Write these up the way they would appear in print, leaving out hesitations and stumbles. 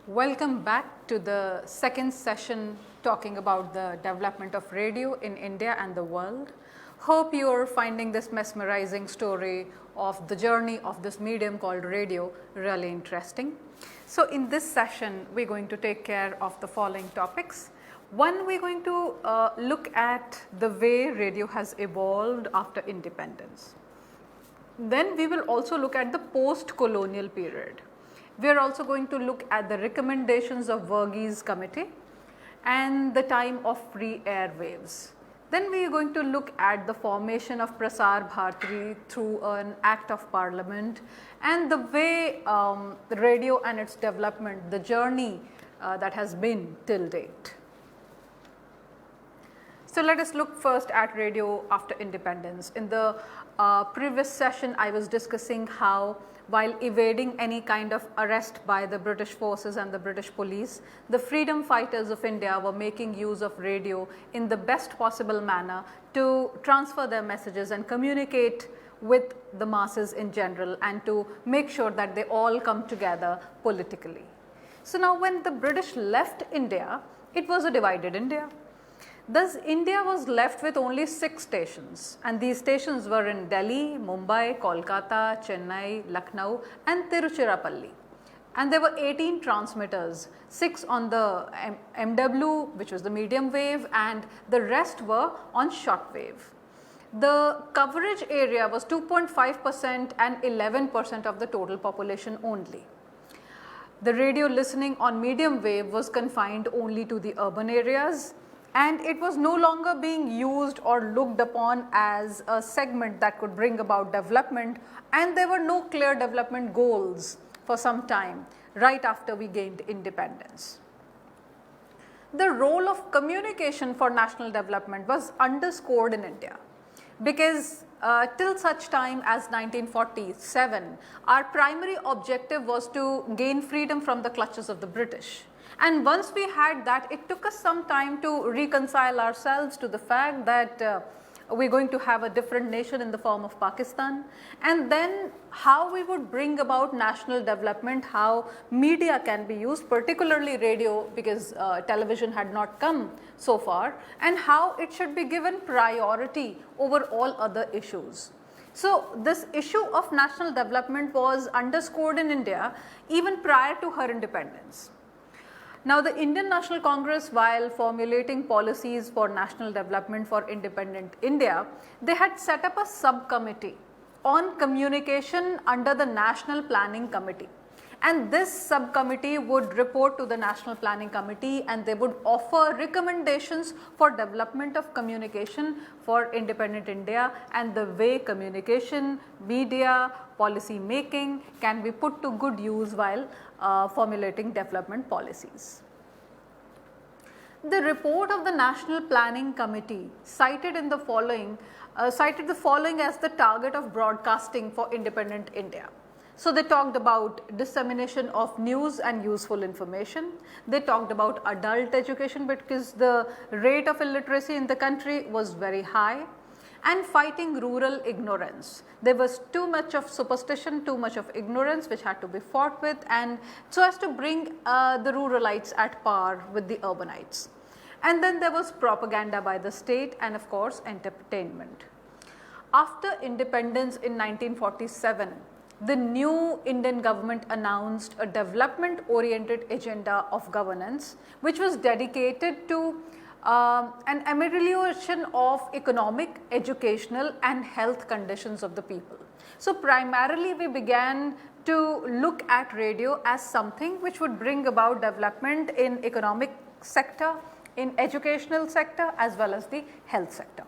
Welcome back to the second session talking about the development of radio in India and the world. Hope you are finding this mesmerizing story of the journey of this medium called radio really interesting. So, in this session we are going to take care of the following topics. One, we are going to look at the way radio has evolved after independence. Then we will also look at the post-colonial period. We are also going to look at the recommendations of Varghese Committee and the time of free airwaves. Then we are going to look at the formation of Prasar Bharati through an act of parliament and the way the radio and its development, the journey that has been till date. So, let us look first at radio after independence. In the previous session, I was discussing how while evading any kind of arrest by the British forces and the British police, the freedom fighters of India were making use of radio in the best possible manner to transfer their messages and communicate with the masses in general and to make sure that they all come together politically. So, now when the British left India, it was a divided India. Thus, India was left with only 6 stations, and these stations were in Delhi, Mumbai, Kolkata, Chennai, Lucknow and Tiruchirappalli. And there were 18 transmitters, 6 on the MW, which was the medium wave, and the rest were on short wave. The coverage area was 2.5% and 11% of the total population only. The radio listening on medium wave was confined only to the urban areas, and it was no longer being used or looked upon as a segment that could bring about development, and there were no clear development goals for some time right after we gained independence. The role of communication for national development was underscored in India because till such time as 1947, our primary objective was to gain freedom from the clutches of the British. And once we had that, it took us some time to reconcile ourselves to the fact that we are going to have a different nation in the form of Pakistan, and then how we would bring about national development, how media can be used, particularly radio because television had not come so far, and how it should be given priority over all other issues. So, this issue of national development was underscored in India even prior to her independence. Now, the Indian National Congress, while formulating policies for national development for independent India, they had set up a subcommittee on communication under the National Planning Committee. And this subcommittee would report to the National Planning Committee, and they would offer recommendations for development of communication for independent India and the way communication, media, policy making can be put to good use while formulating development policies. The report of the National Planning Committee cited the following as the target of broadcasting for independent India. So, they talked about dissemination of news and useful information. They talked about adult education because the rate of illiteracy in the country was very high, and fighting rural ignorance. There was too much of superstition, too much of ignorance which had to be fought with, and so as to bring the ruralites at par with the urbanites. And then there was propaganda by the state and of course entertainment. After independence in 1947, the new Indian government announced a development oriented agenda of governance which was dedicated to an amelioration of economic, educational and health conditions of the people. So, primarily we began to look at radio as something which would bring about development in economic sector, in educational sector as well as the health sector.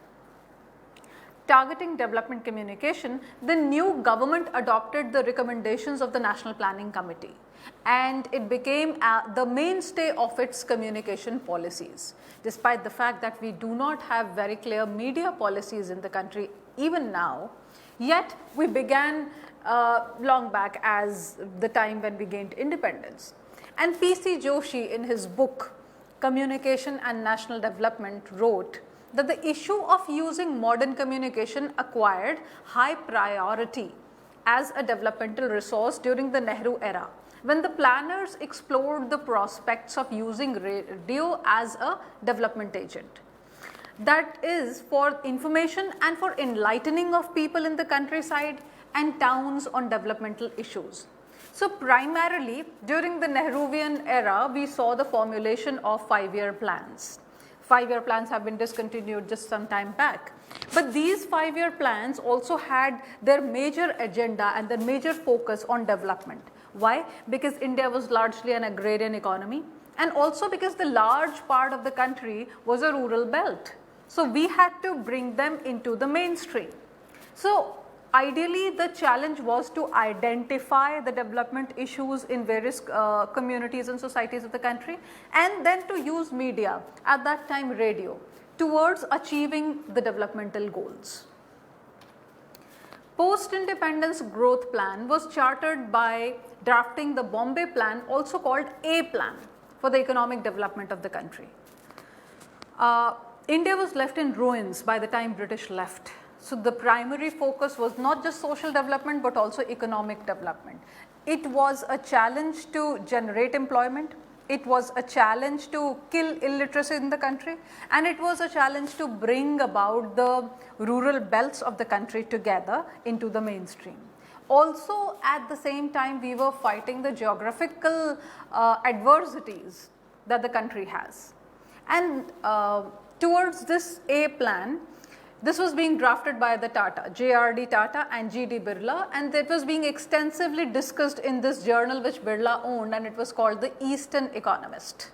Targeting development communication, the new government adopted the recommendations of the National Planning Committee, and it became the mainstay of its communication policies. Despite the fact that we do not have very clear media policies in the country even now, yet we began long back as the time when we gained independence. And P.C. Joshi in his book Communication and National Development wrote that the issue of using modern communication acquired high priority as a developmental resource during the Nehru era, when the planners explored the prospects of using radio as a development agent. That is for information and for enlightening of people in the countryside and towns on developmental issues. So primarily during the Nehruvian era, we saw the formulation of 5-year plans. 5-year plans have been discontinued just some time back. But these 5-year plans also had their major agenda and their major focus on development. Why? Because India was largely an agrarian economy, and also because the large part of the country was a rural belt. So we had to bring them into the mainstream. So ideally the challenge was to identify the development issues in various communities and societies of the country, and then to use media, at that time radio, towards achieving the developmental goals. Post-independence growth plan was chartered by drafting the Bombay plan, also called A plan, for the economic development of the country. India was left in ruins by the time British left. So the primary focus was not just social development but also economic development. It was a challenge to generate employment, it was a challenge to kill illiteracy in the country, and it was a challenge to bring about the rural belts of the country together into the mainstream. Also at the same time we were fighting the geographical adversities that the country has. And towards this A plan, this was being drafted by the Tata, J.R.D. Tata and G.D. Birla, and it was being extensively discussed in this journal which Birla owned, and it was called the Eastern Economist.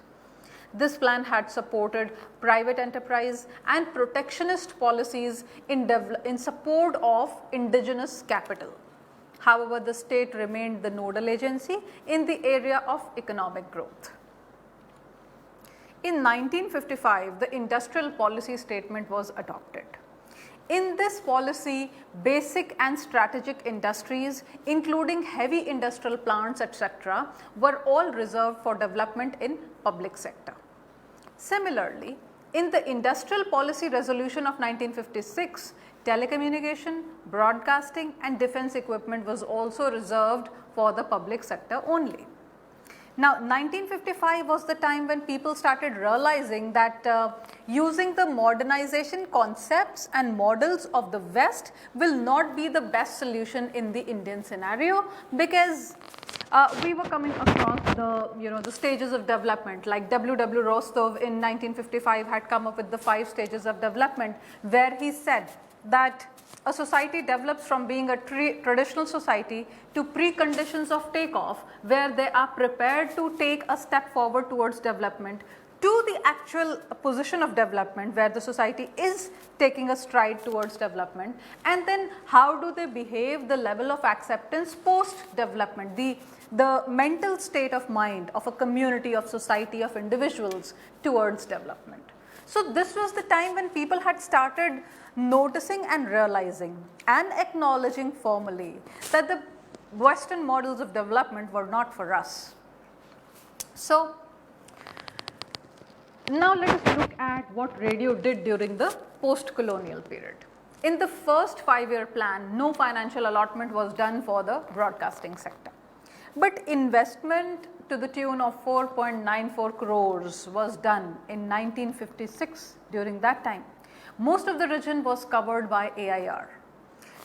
This plan had supported private enterprise and protectionist policies in support of indigenous capital. However, the state remained the nodal agency in the area of economic growth. In 1955, the industrial policy statement was adopted. In this policy, basic and strategic industries, including heavy industrial plants, etc., were all reserved for development in public sector. Similarly, in the Industrial Policy Resolution of 1956, telecommunication, broadcasting and defense equipment was also reserved for the public sector only. Now 1955 was the time when people started realizing that using the modernization concepts and models of the West will not be the best solution in the Indian scenario, because we were coming across the stages of development, like W. Rostov in 1955 had come up with the 5 stages of development, where he said that a society develops from being a traditional society to preconditions of takeoff, where they are prepared to take a step forward towards development, to the actual position of development where the society is taking a stride towards development, and then how do they behave, the level of acceptance post development, the mental state of mind of a community, of society, of individuals towards development. So this was the time when people had started noticing and realizing and acknowledging formally that the Western models of development were not for us. So now let us look at what radio did during the post-colonial period. In the first 5-year plan, no financial allotment was done for the broadcasting sector, but investment to the tune of 4.94 crores was done in 1956 during that time. Most of the region was covered by AIR.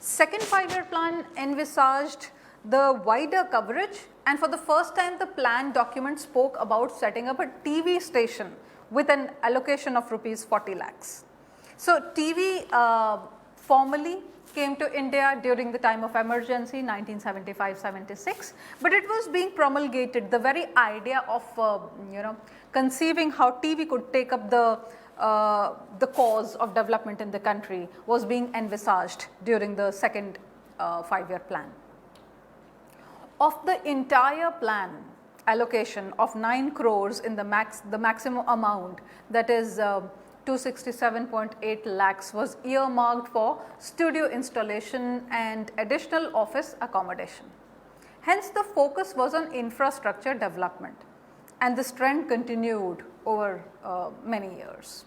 Second 5-year plan envisaged the wider coverage, and for the first time the plan document spoke about setting up a TV station with an allocation of rupees 40 lakhs. So TV formally came to India during the time of emergency 1975-76, but it was being promulgated. The very idea of conceiving how TV could take up the cause of development in the country was being envisaged during the second 5-year plan. Of the entire plan allocation of 9 crores in the maximum amount, that is 267.8 lakhs, was earmarked for studio installation and additional office accommodation. Hence the focus was on infrastructure development, and this trend continued over many years.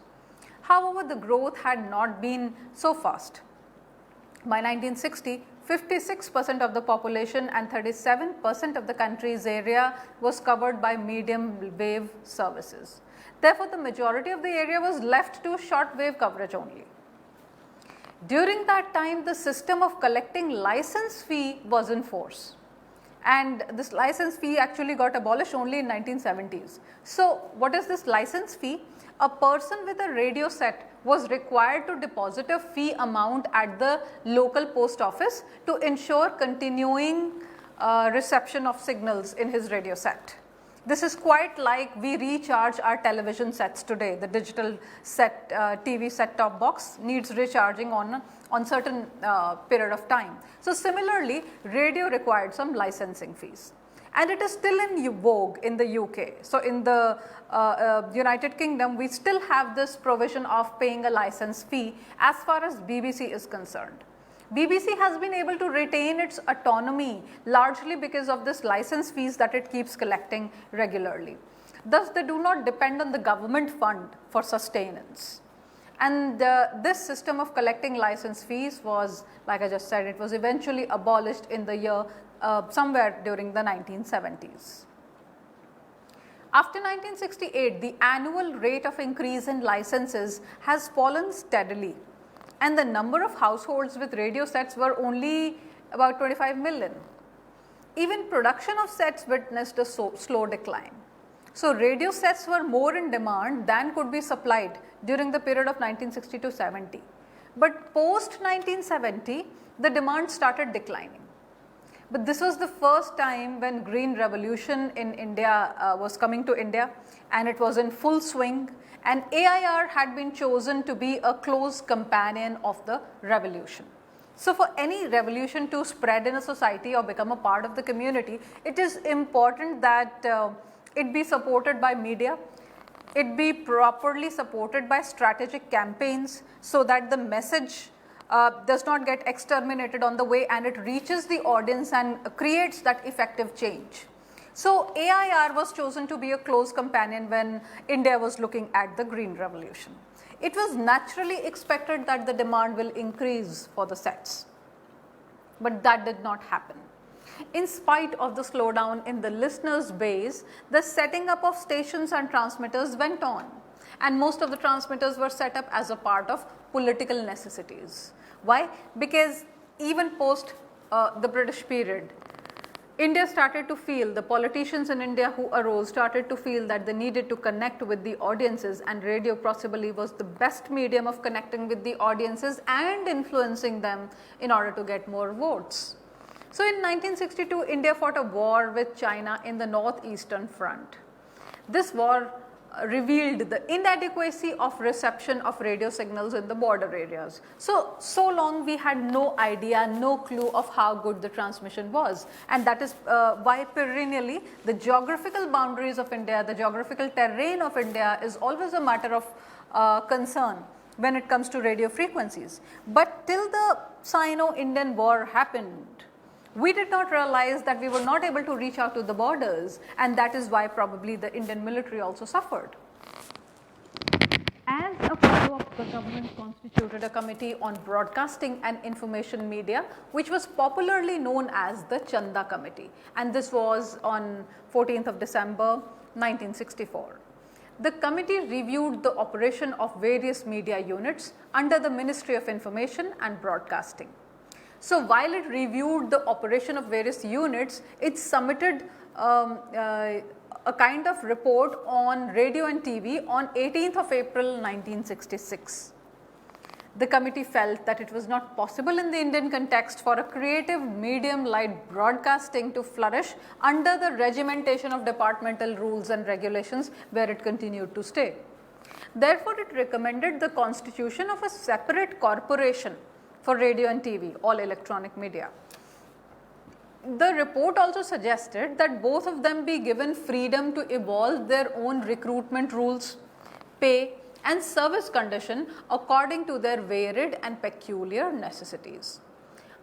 However, the growth had not been so fast. By 1960, 56% of the population and 37% of the country's area was covered by medium wave services. Therefore, the majority of the area was left to short wave coverage only. During that time, the system of collecting license fee was in force, and this license fee actually got abolished only in 1970s. So, what is this license fee? A person with a radio set was required to deposit a fee amount at the local post office to ensure continuing reception of signals in his radio set. This is quite like we recharge our television sets today. The digital set, TV set-top box needs recharging on certain period of time. So, similarly, radio required some licensing fees, and it is still in vogue in the UK. So, in the United Kingdom, we still have this provision of paying a license fee as far as BBC is concerned. BBC has been able to retain its autonomy largely because of this license fees that it keeps collecting regularly. Thus, they do not depend on the government fund for sustenance. And this system of collecting license fees was, like I just said, it was eventually abolished in the year somewhere during the 1970s. After 1968, the annual rate of increase in licenses has fallen steadily, and the number of households with radio sets were only about 25 million. Even production of sets witnessed a slow decline. So, radio sets were more in demand than could be supplied during the period of 1960 to 70. But post 1970, the demand started declining. But this was the first time when green revolution in India was coming to India, and it was in full swing, and AIR had been chosen to be a close companion of the revolution. So, for any revolution to spread in a society or become a part of the community, it is important that it be supported by media, it be properly supported by strategic campaigns, so that the message does not get exterminated on the way and it reaches the audience and creates that effective change. So, AIR was chosen to be a close companion when India was looking at the green revolution. It was naturally expected that the demand will increase for the sets, but that did not happen. In spite of the slowdown in the listeners' base, the setting up of stations and transmitters went on, and most of the transmitters were set up as a part of political necessities. Why? Because even post the British period, India started to feel, the politicians in India who arose started to feel that they needed to connect with the audiences, and radio possibly was the best medium of connecting with the audiences and influencing them in order to get more votes. So, in 1962, India fought a war with China in the northeastern front. This war revealed the inadequacy of reception of radio signals in the border areas. So long we had no idea, no clue of how good the transmission was, and that is why perennially the geographical boundaries of India, the geographical terrain of India is always a matter of concern when it comes to radio frequencies. But till the Sino-Indian war happened, we did not realize that we were not able to reach out to the borders, and that is why probably the Indian military also suffered. As a follow-up, the government constituted a committee on broadcasting and information media, which was popularly known as the Chanda Committee, and this was on 14th of December 1964. The committee reviewed the operation of various media units under the Ministry of Information and Broadcasting. So, while it reviewed the operation of various units, it submitted a kind of report on radio and TV on 18th of April 1966. The committee felt that it was not possible in the Indian context for a creative medium like broadcasting to flourish under the regimentation of departmental rules and regulations where it continued to stay. Therefore, it recommended the constitution of a separate corporation for radio and TV, all electronic media. The report also suggested that both of them be given freedom to evolve their own recruitment rules, pay and service condition according to their varied and peculiar necessities.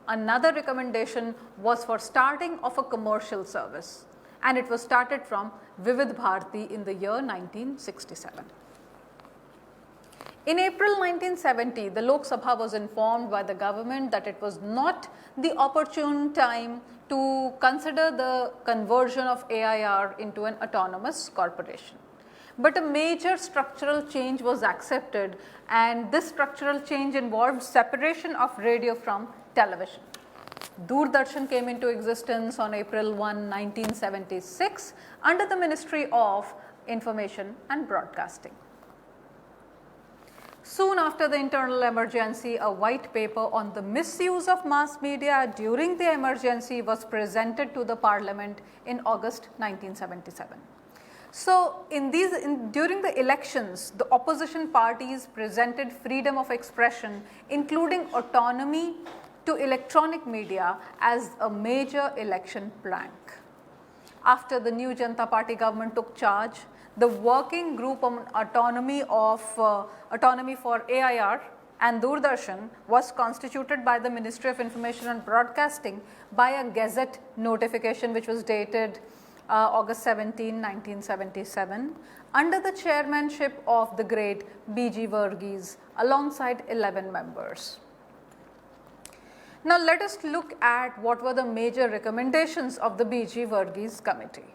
Another recommendation was for starting of a commercial service, and it was started from Vividh Bharati in the year 1967. In April 1970, the Lok Sabha was informed by the government that it was not the opportune time to consider the conversion of AIR into an autonomous corporation. But a major structural change was accepted, and this structural change involved separation of radio from television. Doordarshan came into existence on April 1, 1976 under the Ministry of Information and Broadcasting. Soon after the internal emergency, a white paper on the misuse of mass media during the emergency was presented to the Parliament in August 1977. So, during the elections, the opposition parties presented freedom of expression, including autonomy to electronic media, as a major election plank. After the new Janata Party government took charge, the working group on autonomy for AIR and Doordarshan was constituted by the Ministry of Information and Broadcasting by a Gazette notification which was dated August 17, 1977, under the chairmanship of the great B.G. Varghese alongside 11 members. Now, let us look at what were the major recommendations of the B.G. Varghese committee.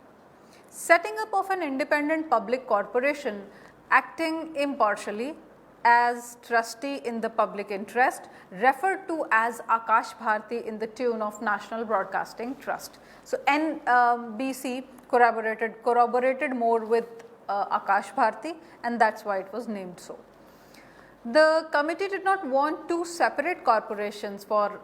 Setting up of an independent public corporation acting impartially as trustee in the public interest, referred to as Akash Bharati in the tune of National Broadcasting Trust. So, NBC corroborated more with Akash Bharati, and that is why it was named so. The committee did not want two separate corporations for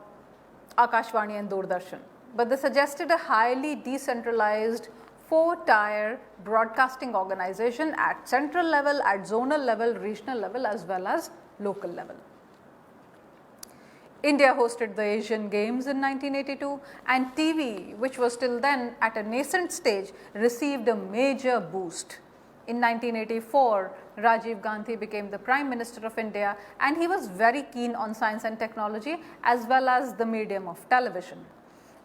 Akashvani and Doordarshan, but they suggested a highly decentralized 4-tier broadcasting organization at central level, at zonal level, regional level, as well as local level. India hosted the Asian Games in 1982, and TV, which was till then at a nascent stage, received a major boost. In 1984, Rajiv Gandhi became the Prime Minister of India, and he was very keen on science and technology as well as the medium of television.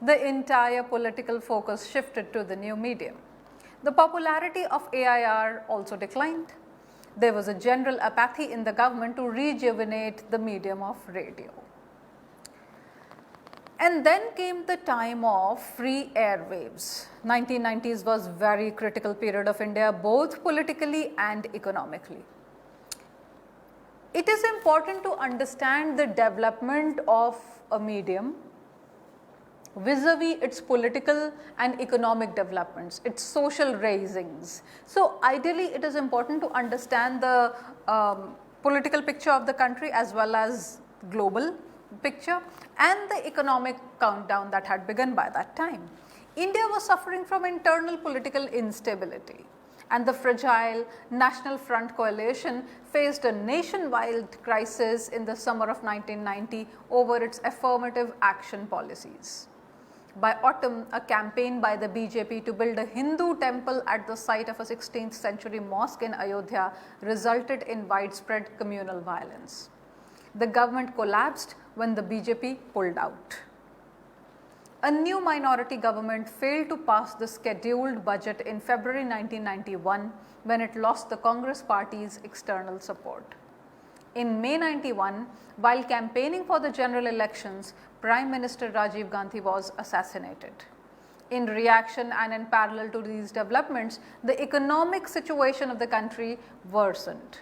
The entire political focus shifted to the new medium. The popularity of AIR also declined. There was a general apathy in the government to rejuvenate the medium of radio. And then came the time of free airwaves. 1990s was very critical period of India, both politically and economically. It is important to understand the development of a medium vis-a-vis its political and economic developments, its social raisings. So, ideally it is important to understand the political picture of the country as well as global picture and the economic countdown that had begun by that time. India was suffering from internal political instability, and the fragile National Front coalition faced a nationwide crisis in the summer of 1990 over its affirmative action policies. By autumn, a campaign by the BJP to build a Hindu temple at the site of a 16th century mosque in Ayodhya resulted in widespread communal violence. The government collapsed when the BJP pulled out. A new minority government failed to pass the scheduled budget in February 1991 when it lost the Congress party's external support. In May 91, while campaigning for the general elections, Prime Minister Rajiv Gandhi was assassinated. In reaction and in parallel to these developments, the economic situation of the country worsened.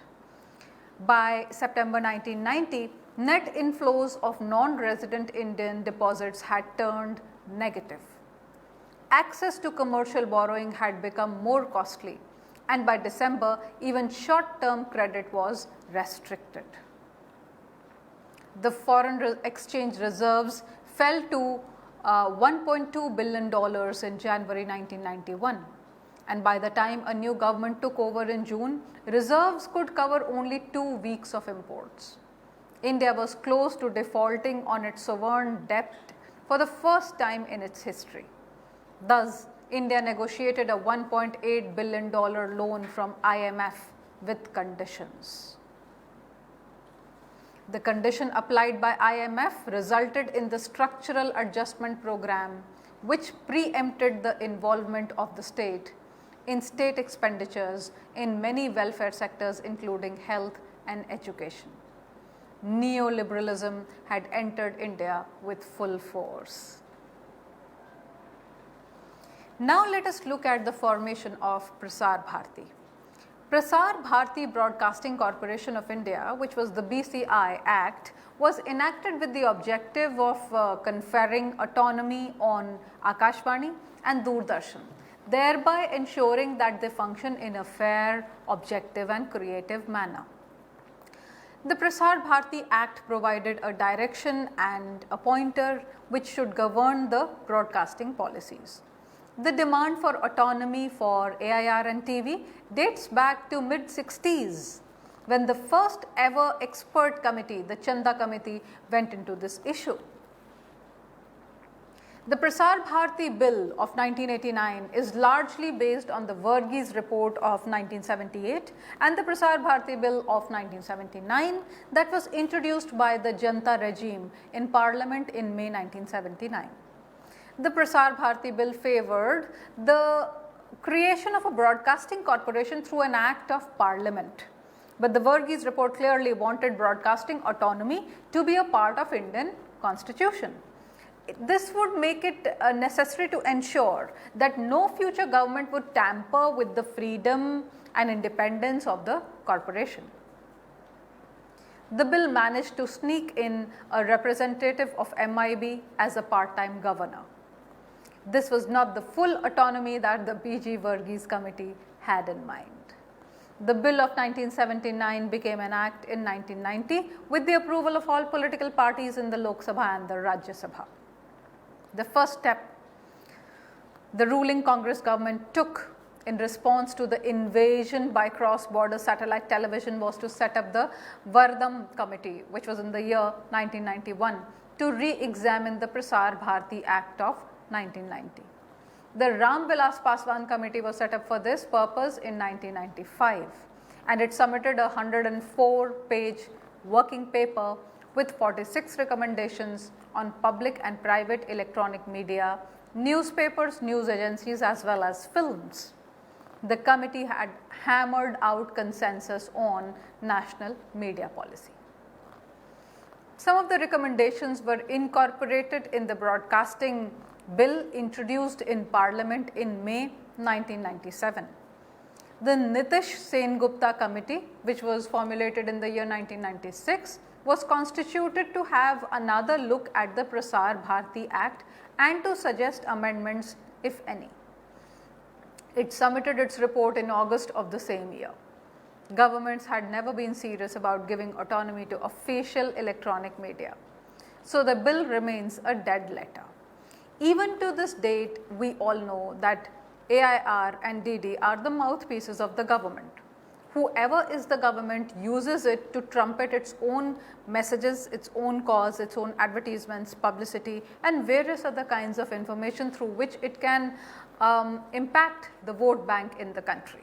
By September 1990, net inflows of non-resident Indian deposits had turned negative. Access to commercial borrowing had become more costly, and by December, even short-term credit was restricted. The foreign exchange reserves fell to $1.2 billion in January 1991, and by the time a new government took over in June, reserves could cover only 2 weeks of imports. India was close to defaulting on its sovereign debt for the first time in its history. Thus, India negotiated a $1.8 billion loan from IMF with conditions. The condition applied by IMF resulted in the structural adjustment program, which preempted the involvement of the state in state expenditures in many welfare sectors including health, and education. Neoliberalism had entered India with full force. Now let us look at the formation of Prasar Bharati. Prasar Bharati Broadcasting Corporation of India, which was the BCI Act, was enacted with the objective of conferring autonomy on Akashvani and Doordarshan, thereby ensuring that they function in a fair, objective and creative manner. The Prasar Bharati Act provided a direction and a pointer which should govern the broadcasting policies. The demand for autonomy for AIR and TV dates back to mid-60s, when the first ever expert committee, the Chanda Committee, went into this issue. The Prasar Bharati Bill of 1989 is largely based on the Varghese report of 1978 and the Prasar Bharati Bill of 1979 that was introduced by the Janta regime in Parliament in May 1979. The Prasar Bharati Bill favored the creation of a broadcasting corporation through an act of Parliament. But the Varghese report clearly wanted broadcasting autonomy to be a part of Indian Constitution. This would make it necessary to ensure that no future government would tamper with the freedom and independence of the corporation. The bill managed to sneak in a representative of MIB as a part-time governor. This was not the full autonomy that the PG Varghese committee had in mind. The bill of 1979 became an act in 1990 with the approval of all political parties in the Lok Sabha and the Rajya Sabha. The first step the ruling Congress government took in response to the invasion by cross-border satellite television was to set up the Vardham Committee, which was in the year 1991, to re-examine the Prasar Bharati Act of 1990. The Ram Vilas Paswan Committee was set up for this purpose in 1995, and it submitted a 104-page working paper with 46 recommendations on public and private electronic media, newspapers, news agencies as well as films. The committee had hammered out consensus on national media policy. Some of the recommendations were incorporated in the broadcasting bill introduced in Parliament in May 1997. The Nitish Sengupta Committee, which was formulated in the year 1996, was constituted to have another look at the Prasar Bharati Act and to suggest amendments if any. It submitted its report in August of the same year. Governments had never been serious about giving autonomy to official electronic media, so the bill remains a dead letter. Even to this date, we all know that AIR and DD are the mouthpieces of the government. Whoever is the government uses it to trumpet its own messages, its own cause, its own advertisements, publicity and various other kinds of information through which it can impact the vote bank in the country.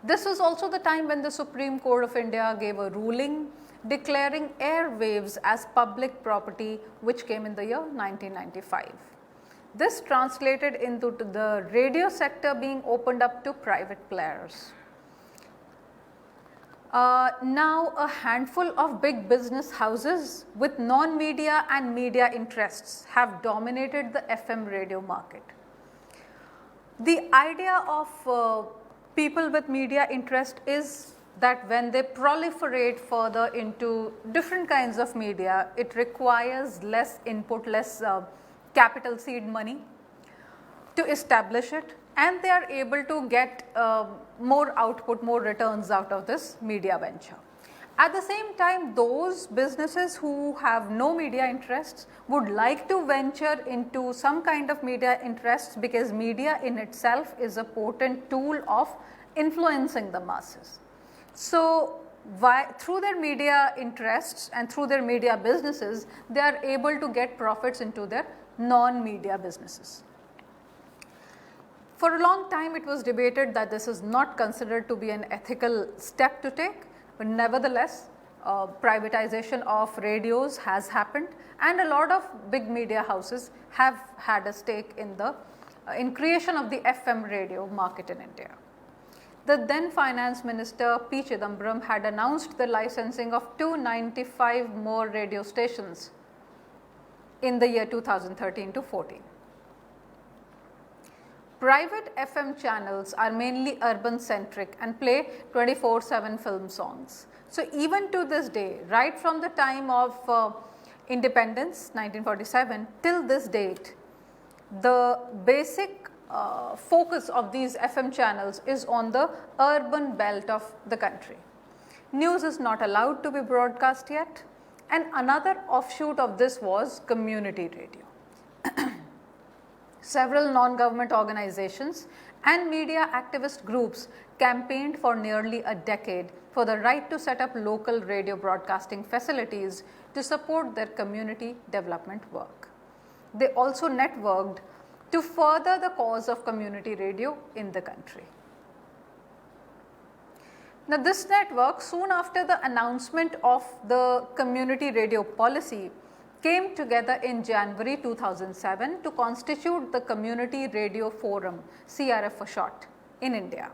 This was also the time when the Supreme Court of India gave a ruling declaring airwaves as public property, which came in the year 1995. This translated into the radio sector being opened up to private players. Now a handful of big business houses with non-media and media interests have dominated the FM radio market. The idea of people with media interest is that when they proliferate further into different kinds of media, it requires less input, less capital seed money to establish it, and they are able to get more output, more returns out of this media venture. At the same time, those businesses who have no media interests would like to venture into some kind of media interests, because media in itself is a potent tool of influencing the masses. So, through their media interests and through their media businesses, they are able to get profits into their non-media businesses. For a long time, it was debated that this is not considered to be an ethical step to take, but nevertheless, privatization of radios has happened, and a lot of big media houses have had a stake in the creation of the FM radio market in India. the then Finance Minister P. Chidambaram had announced the licensing of 295 more radio stations in the year 2013 to 14. Private FM channels are mainly urban centric and play 24/7 film songs. So, even to this day, right from the time of independence 1947 till this date, the basic focus of these FM channels is on the urban belt of the country. News is not allowed to be broadcast yet, and another offshoot of this was community radio. Several non-government organizations and media activist groups campaigned for nearly a decade for the right to set up local radio broadcasting facilities to support their community development work. They also networked to further the cause of community radio in the country. Now, this network, soon after the announcement of the community radio policy, came together in January 2007 to constitute the Community Radio Forum, CRF for short, in India.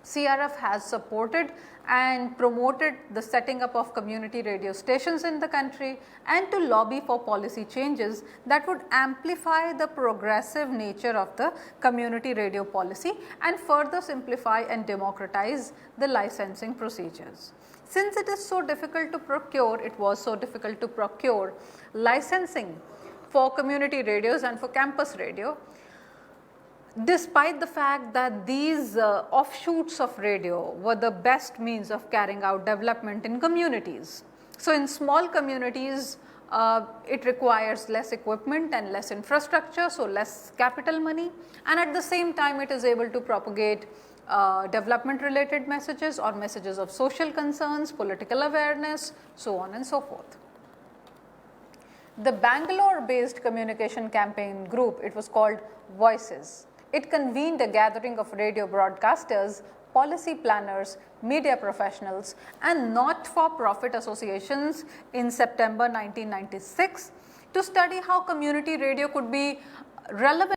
CRF has supported and promoted the setting up of community radio stations in the country and to lobby for policy changes that would amplify the progressive nature of the community radio policy and further simplify and democratize the licensing procedures. Since it is so difficult to procure, it was so difficult to procure licensing for community radios and for campus radio, despite the fact that these offshoots of radio were the best means of carrying out development in communities. So, in small communities, it requires less equipment and less infrastructure, so less capital money, and at the same time it is able to propagate development related messages or messages of social concerns, political awareness, so on and so forth. The Bangalore based communication campaign group, it was called Voices. It convened a gathering of radio broadcasters, policy planners, media professionals and not-for-profit associations in September 1996 to study how community radio could be relevant,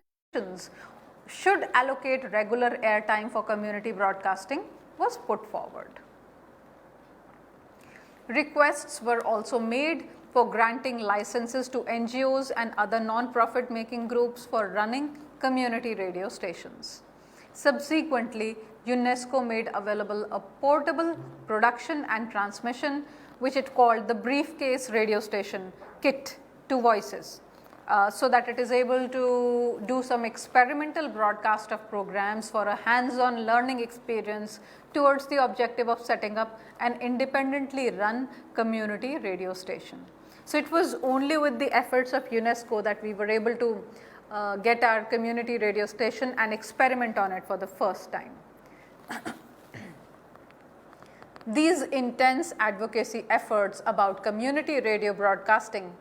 should allocate regular airtime for community broadcasting was put forward. Requests were also made for granting licenses to NGOs and other non-profit making groups for running community radio stations. Subsequently, UNESCO made available a portable production and transmission which it called the briefcase radio station kit to Voices, so that it is able to do some experimental broadcast of programs for a hands-on learning experience towards the objective of setting up an independently run community radio station. So, it was only with the efforts of UNESCO that we were able to get our community radio station and experiment on it for the first time. These intense advocacy efforts about community radio broadcasting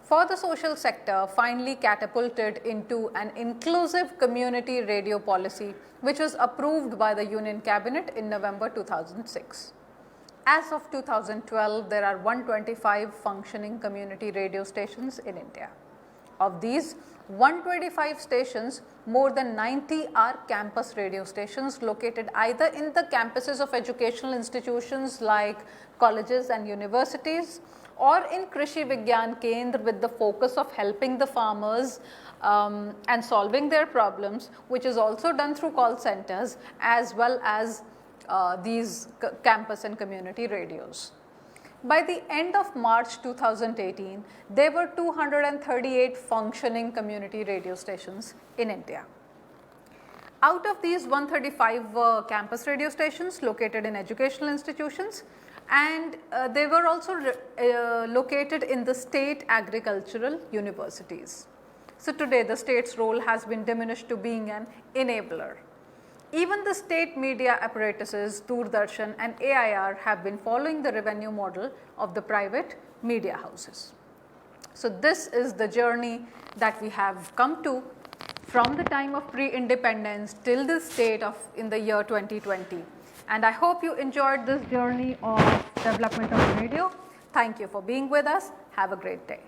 for the social sector finally catapulted into an inclusive community radio policy which was approved by the Union Cabinet in November 2006. As of 2012, there are 125 functioning community radio stations in India. Of these 125 stations, more than 90 are campus radio stations located either in the campuses of educational institutions like colleges and universities or in Krishi Vigyan Kendra with the focus of helping the farmers and solving their problems, which is also done through call centers as well as these campus and community radios. By the end of March 2018, there were 238 functioning community radio stations in India. Out of these 135 campus radio stations located in educational institutions, and they were also located in the state agricultural universities. So, today the state's role has been diminished to being an enabler. Even the state media apparatuses, Doordarshan and AIR have been following the revenue model of the private media houses. So, this is the journey that we have come to from the time of pre-independence till the state of in the year 2020. And I hope you enjoyed this journey of development of radio. Thank you for being with us. Have a great day.